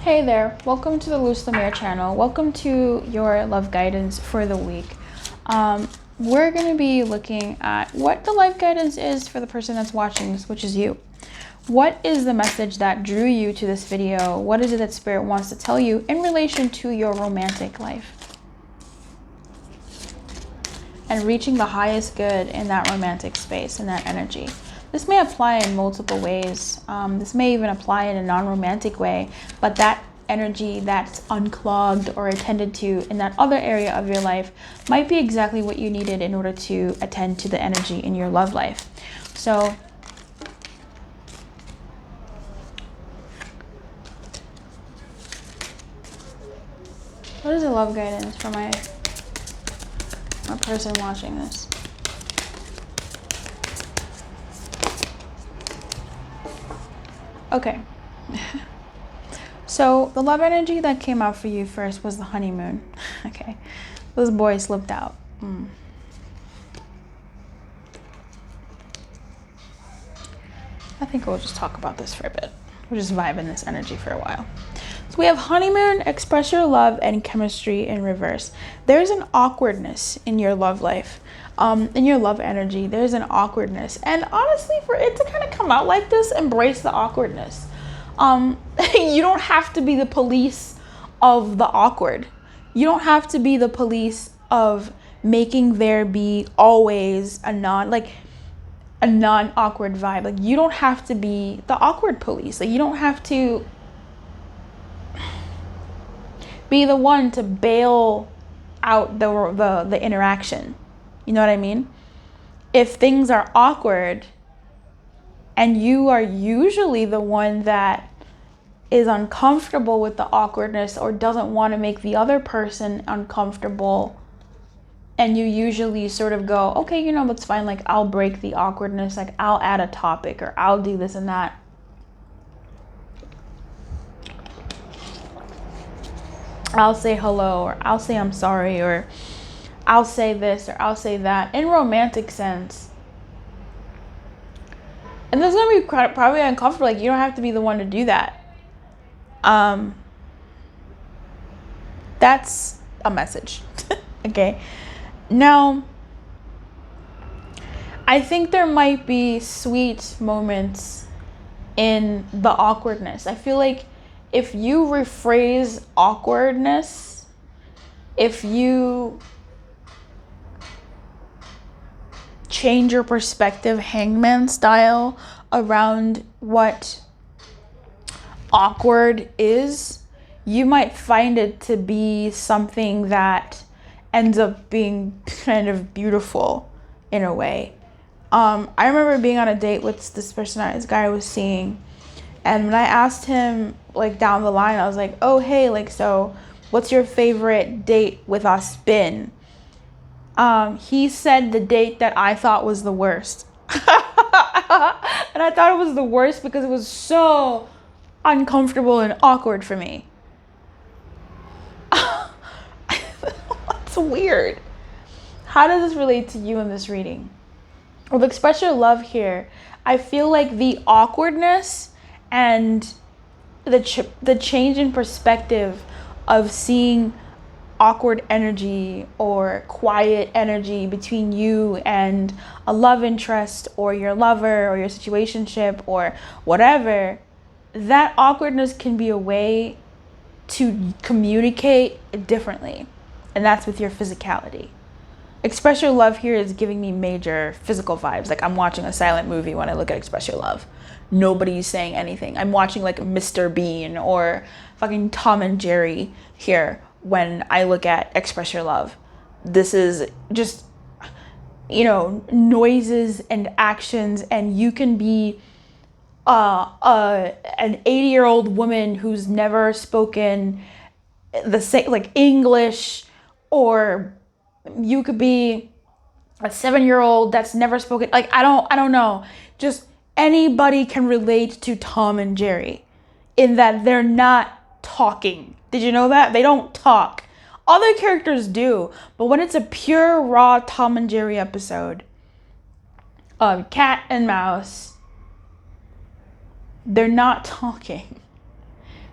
Hey there, welcome to the Lumiere channel. Welcome to your love guidance for the week. We're going to be looking at what the life guidance is for the person that's watching this, which is you. What is the message that drew you to this video? What is it that Spirit wants to tell you in relation to your romantic life? And reaching the highest good in that romantic space, in that energy. This may apply in multiple ways. This may even apply in a non-romantic way, but that energy that's unclogged or attended to in that other area of your life might be exactly what you needed in order to attend to the energy in your love life. So what is the love guidance for my person watching this? Okay. So the love energy that came out for you first was the honeymoon. Okay. This boy slipped out. I think we'll just talk about this for a bit. We'll just vibe in this energy for a while. So we have honeymoon, express your love, and chemistry in reverse. There's an awkwardness in your love life. In your love energy, there's an awkwardness. And honestly, for it to kind of come out like this, embrace the awkwardness. You don't have to be the police of the awkward. You don't have to be the police of making there be always a non-awkward vibe. Like, you don't have to be the awkward police. Like, you don't have to be the one to bail out the interaction. You know what I mean? If things are awkward and you are usually the one that is uncomfortable with the awkwardness or doesn't want to make the other person uncomfortable, and you usually sort of go, okay, you know, that's fine. Like, I'll break the awkwardness. Like, I'll add a topic or I'll do this and that. I'll say hello, or I'll say I'm sorry, or I'll say this, or I'll say that, in romantic sense. And this is going to be probably uncomfortable. Like, you don't have to be the one to do that. That's a message. Okay. Now, I think there might be sweet moments in the awkwardness. I feel like if you rephrase awkwardness, if you change your perspective, hangman style, around what awkward is, you might find it to be something that ends up being kind of beautiful in a way. I remember being on a date with this guy I was seeing, and when I asked him, like, down the line, I was like, oh, hey, like, so what's your favorite date with us been? He said the date that I thought was the worst. And I thought it was the worst because it was so uncomfortable and awkward for me. That's weird. How does this relate to you in this reading? With express your love here, I feel like the awkwardness and the change in perspective of seeing awkward energy or quiet energy between you and a love interest or your lover or your situationship or whatever, that awkwardness can be a way to communicate differently. And that's with your physicality. Express your love here is giving me major physical vibes. Like, I'm watching a silent movie when I look at express your love. Nobody's saying anything. I'm watching like Mr. Bean or fucking Tom and Jerry here when I look at express your love. This is just, you know, noises and actions, and you can be an 80-year-old woman who's never spoken the same, like, English, or you could be a 7-year-old that's never spoken, like, I don't know. Just anybody can relate to Tom and Jerry in that they're not talking. Did you know that? They don't talk. Other characters do, but when it's a pure raw Tom and Jerry episode of cat and mouse, they're not talking.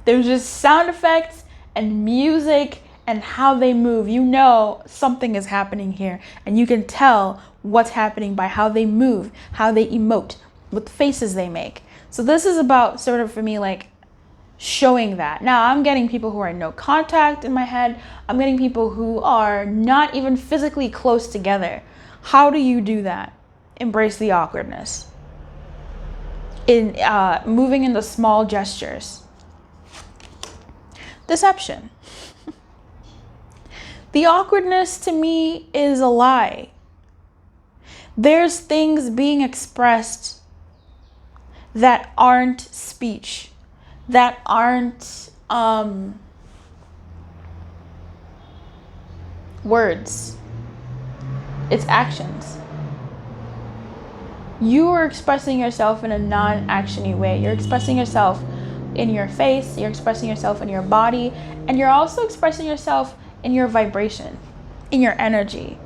There's just sound effects and music and how they move. You know something is happening here, and you can tell what's happening by how they move, how they emote, what faces they make. So this is about sort of, for me, like showing that. Now I'm getting people who are in no contact in my head. I'm getting people who are not even physically close together. How do you do that? Embrace the awkwardness. In moving in the small gestures. Deception. The awkwardness to me is a lie. There's things being expressed that aren't speech, that aren't words. It's actions. You are expressing yourself in a non-actiony way. You're expressing yourself in your face, you're expressing yourself in your body, and you're also expressing yourself in your vibration, in your energy.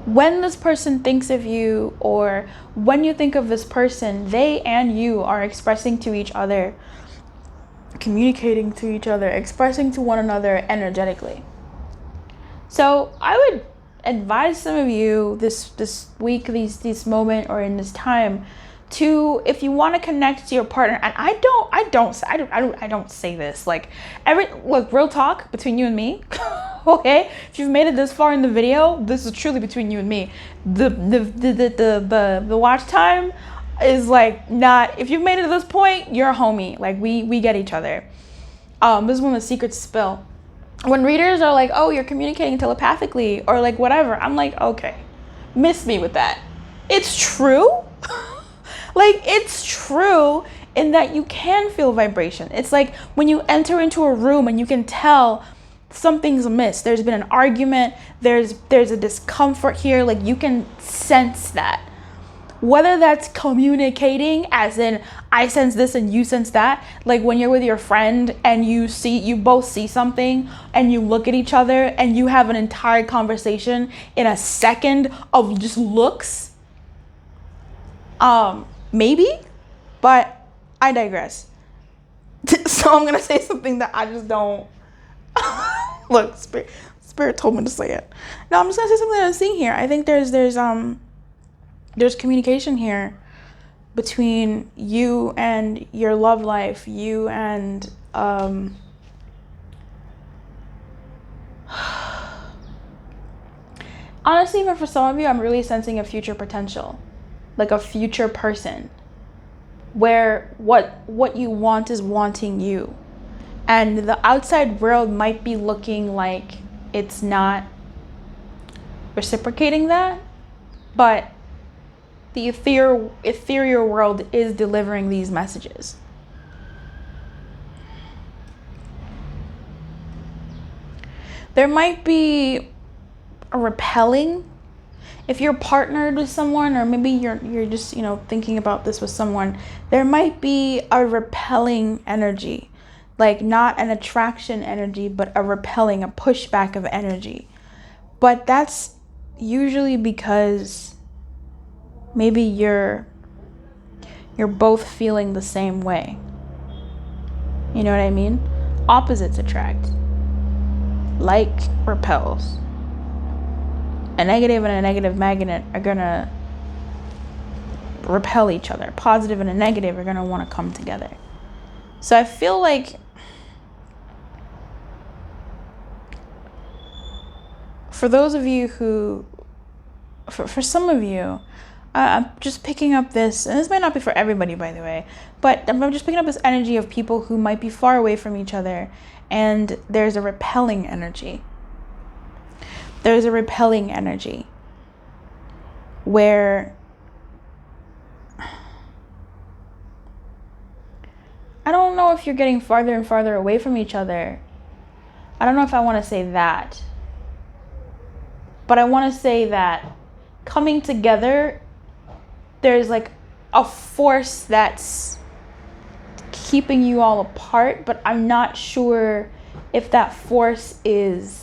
When this person thinks of you, or when you think of this person, they and you are expressing to each other, communicating to each other, expressing to one another energetically. So I would advise some of you this week, this moment, or in this time, to, if you want to connect to your partner, and I don't say this like look, real talk between you and me. Okay, if you've made it this far in the video, this is truly between you and me. The watch time is like not, if you've made it to this point, you're a homie. Like we get each other. This is when the secrets spill. When readers are like, oh, you're communicating telepathically, or like whatever, I'm like, okay, miss me with that. It's true. Like, it's true in that you can feel vibration. It's like when you enter into a room and you can tell something's amiss. There's been an argument. There's a discomfort here. Like, you can sense that. Whether that's communicating, as in I sense this and you sense that, like when you're with your friend and you both see something and you look at each other and you have an entire conversation in a second of just looks. Maybe, but I digress. So I'm gonna say something that I just don't. Look, Spirit told me to say it. No, I'm just gonna say something that I'm seeing here. I think there's communication here between you and your love life, you and honestly, even for some of you, I'm really sensing a future potential, like a future person where what you want is wanting you, and the outside world might be looking like it's not reciprocating that, but the ethereal world is delivering these messages. There might be a repelling if you're partnered with someone, or maybe you're just, thinking about this with someone. There might be a repelling energy, like not an attraction energy, but a repelling, a pushback of energy. But that's usually because maybe you're both feeling the same way. You know what I mean? Opposites attract. Like repels. A negative and a negative magnet are gonna repel each other. Positive and a negative are gonna want to come together. So I feel like for those of you who, for some of you, I'm just picking up this, and this might not be for everybody, by the way, but I'm just picking up this energy of people who might be far away from each other, and there's a repelling energy. There's a repelling energy where I don't know if you're getting farther and farther away from each other. I don't know if I want to say that, but I want to say that coming together, there's like a force that's keeping you all apart, but I'm not sure if that force is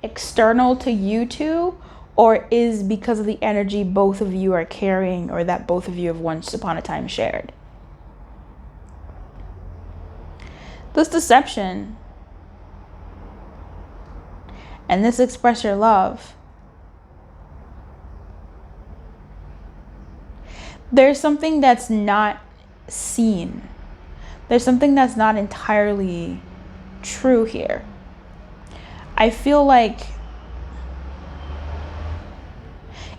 external to you two, or is because of the energy both of you are carrying, or that both of you have once upon a time shared. This deception and this express your love, there's something that's not seen. There's something that's not entirely true here. I feel like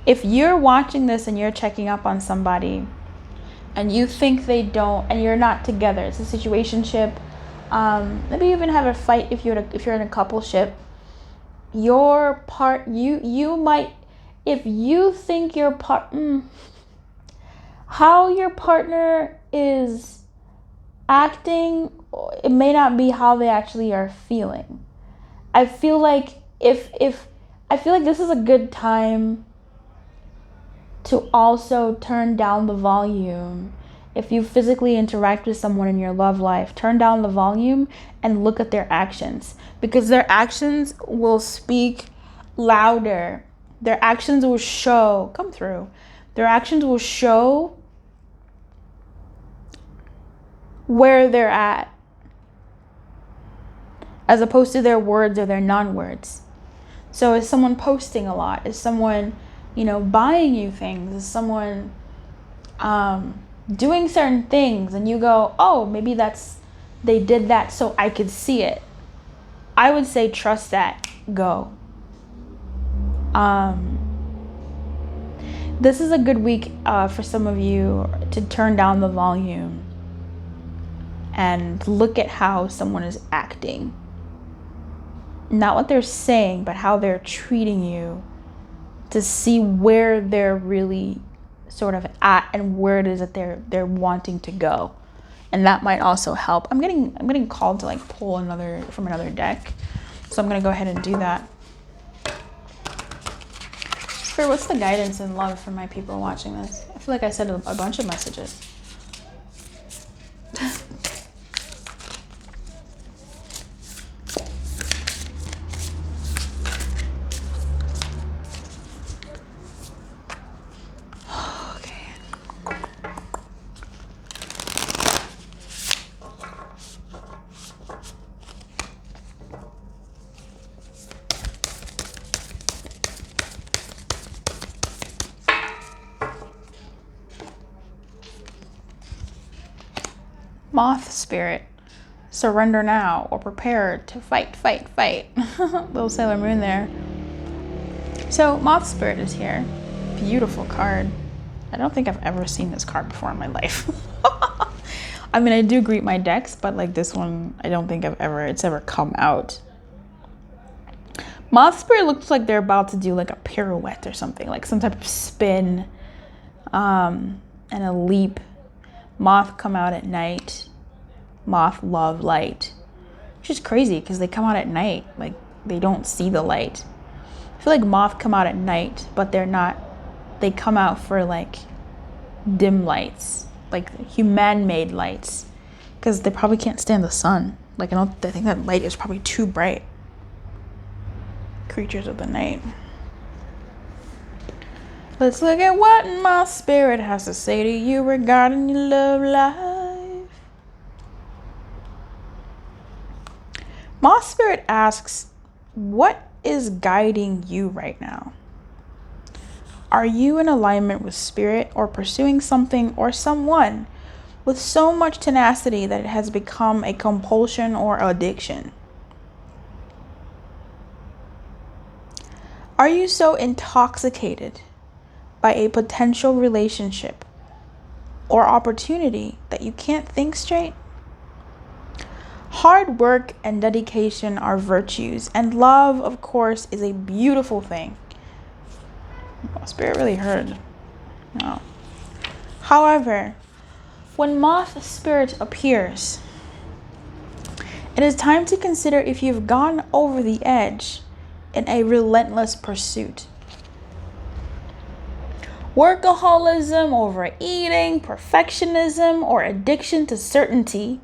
if you're watching this and you're checking up on somebody and you think they don't, and you're not together, it's a situationship, maybe you even have a fight if you're in a coupleship, you might, if you think how your partner is acting, it may not be how they actually are feeling. I feel like I feel like this is a good time to also turn down the volume. If you physically interact with someone in your love life, turn down the volume and look at their actions, because their actions will speak louder. Their actions will show, their actions will show where they're at, as opposed to their words or their non-words. So is someone posting a lot? Is someone, buying you things? Is someone doing certain things and you go, oh, maybe they did that so I could see it? I would say trust that. Go. This is a good week for some of you to turn down the volume and look at how someone is acting. Not what they're saying, but how they're treating you, to see where they're really sort of at and where it is that they're wanting to go. And that might also help. I'm getting called to pull from another deck. So I'm gonna go ahead and do that. Spirit, what's the guidance and love for my people watching this? I feel like I said a bunch of messages. Moth spirit, surrender now or prepare to fight. Little Sailor Moon there. So Moth spirit is here. Beautiful card. I don't think I've ever seen this card before in my life. I mean, I do greet my decks, but this one, I don't think it's ever come out. Moth spirit looks like they're about to do a pirouette or something, some type of spin, and a leap. Moth come out at night. Moth love light. Which is crazy because they come out at night. They don't see the light. I feel like moth come out at night, but they come out for dim lights, human-made lights, because they probably can't stand the sun. I think that light is probably too bright. Creatures of the night. Let's look at what my spirit has to say to you regarding your love life. My spirit asks, what is guiding you right now? Are you in alignment with spirit or pursuing something or someone with so much tenacity that it has become a compulsion or addiction? Are you so intoxicated by a potential relationship or opportunity that you can't think straight? Hard work and dedication are virtues, and love, of course, is a beautiful thing. Oh, Spirit really heard. No. However, when Moth Spirit appears, it is time to consider if you've gone over the edge in a relentless pursuit. Workaholism, overeating, perfectionism, or addiction to certainty,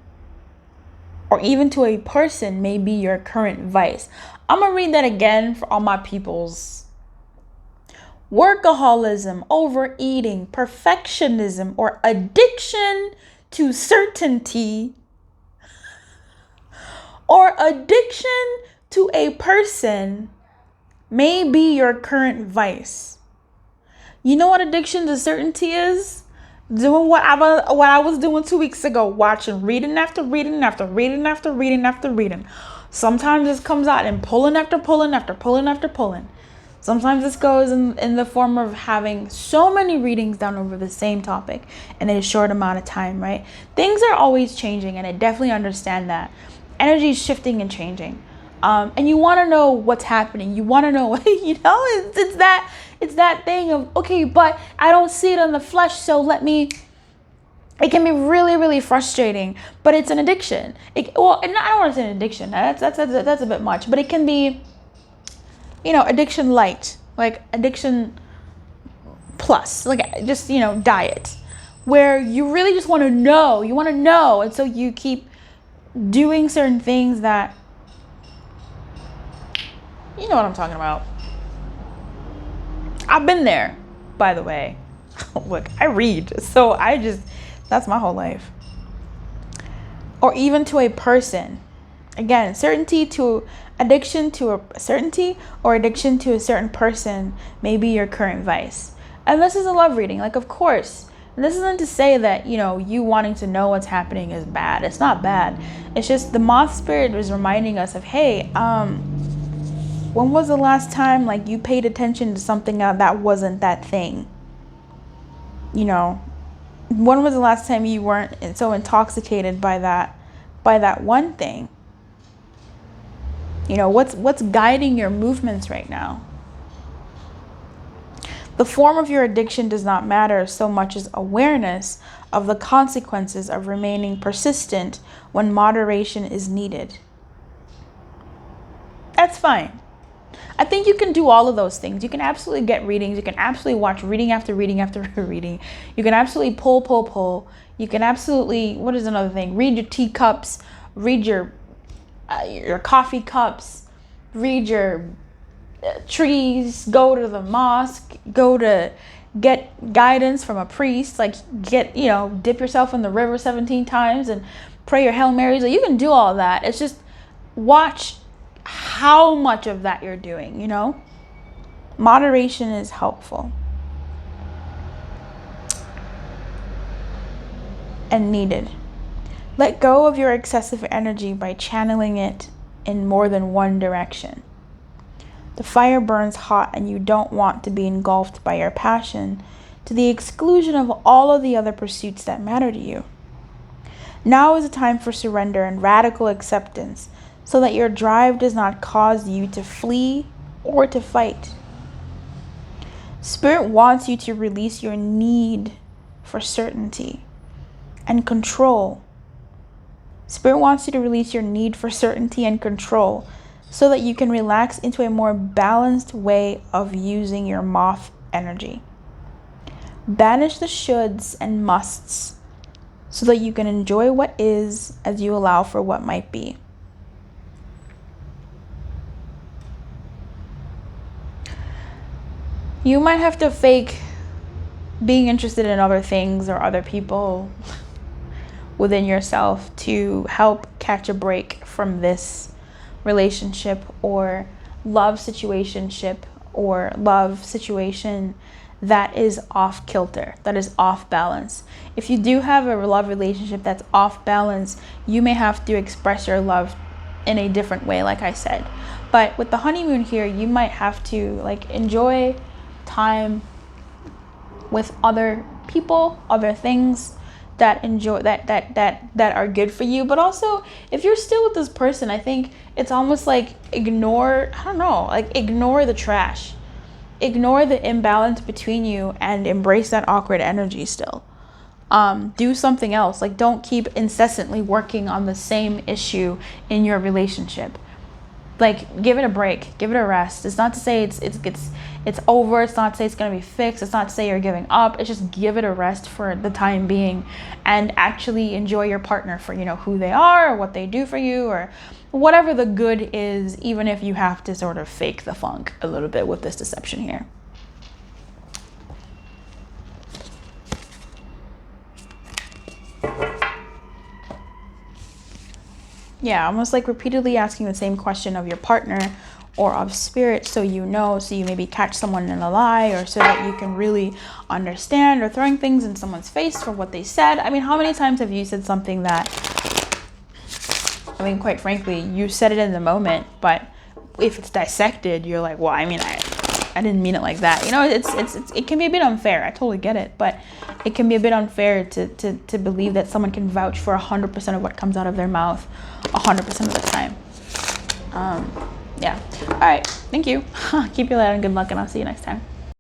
or even to a person may be your current vice. I'm going to read that again for all my peoples. Workaholism, overeating, perfectionism, or addiction to certainty addiction to a person may be your current vice. You know what addiction to certainty is? Doing what I was doing 2 weeks ago, watching, reading after reading after reading after reading after reading. Sometimes this comes out in pulling after pulling after pulling after pulling. Sometimes this goes in the form of having so many readings done over the same topic in a short amount of time, right? Things are always changing, and I definitely understand that. Energy is shifting and changing. And you want to know what's happening. You want to know, it's that thing of, okay, but I don't see it in the flesh, so it can be really, really frustrating, but it's an addiction. And I don't want to say an addiction. That's a bit much, but it can be, addiction light, like addiction plus, like just, diet, where you really just want to know. And so you keep doing certain things that, you know what I'm talking about. I've been there, by the way. Look, I read, so that's my whole life. Or even to a person. Again, addiction to a certainty or addiction to a certain person may be your current vice. And this is a love reading, like, of course. And this isn't to say that, you wanting to know what's happening is bad. It's not bad. It's just the moth spirit was reminding us of, hey, when was the last time, like, you paid attention to something that wasn't that thing? When was the last time you weren't so intoxicated by that one thing? What's guiding your movements right now? The form of your addiction does not matter so much as awareness of the consequences of remaining persistent when moderation is needed. That's fine. I think you can do all of those things. You can absolutely get readings. You can absolutely watch reading after reading after reading. You can absolutely pull. You can absolutely, what is another thing? Read your teacups, read your coffee cups, read your trees, go to the mosque, go to get guidance from a priest, like dip yourself in the river 17 times and pray your Hail Marys. Like, you can do all that. It's just watch how much of that you're doing, Moderation is helpful and needed. Let go of your excessive energy by channeling it in more than one direction. The fire burns hot and you don't want to be engulfed by your passion to the exclusion of all of the other pursuits that matter to you. Now is a time for surrender and radical acceptance so that your drive does not cause you to flee or to fight. Spirit wants you to release your need for certainty and control. Spirit wants you to release your need for certainty and control so that you can relax into a more balanced way of using your moth energy. Banish the shoulds and musts so that you can enjoy what is as you allow for what might be. You might have to fake being interested in other things or other people within yourself to help catch a break from this relationship or love situationship or love situation that is off kilter, that is off balance. If you do have a love relationship that's off balance, you may have to express your love in a different way, like I said. But with the honeymoon here, you might have to enjoy time with other people, other things that are good for you. But also, if you're still with this person, I think it's almost like ignore the trash, ignore the imbalance between you and embrace that awkward energy still. Do something else. Don't keep incessantly working on the same issue in your relationship. Give it a break, give it a rest. It's not to say it's over. It's not to say it's going to be fixed. It's not to say you're giving up. It's just give it a rest for the time being and actually enjoy your partner for, who they are or what they do for you or whatever the good is, even if you have to sort of fake the funk a little bit with this deception here. Yeah, almost like repeatedly asking the same question of your partner or of spirit, so you know, so you maybe catch someone in a lie, or so that you can really understand, or throwing things in someone's face for what they said. I mean, how many times have you said something that, I mean, quite frankly, you said it in the moment, but if it's dissected, you're like, well, I mean, I didn't mean it like that. You know, it can be a bit unfair. I totally get it, but it can be a bit unfair to believe that someone can vouch for 100% of what comes out of their mouth 100% of the time. Yeah. All right. Thank you. Keep your light on. Good luck, and I'll see you next time.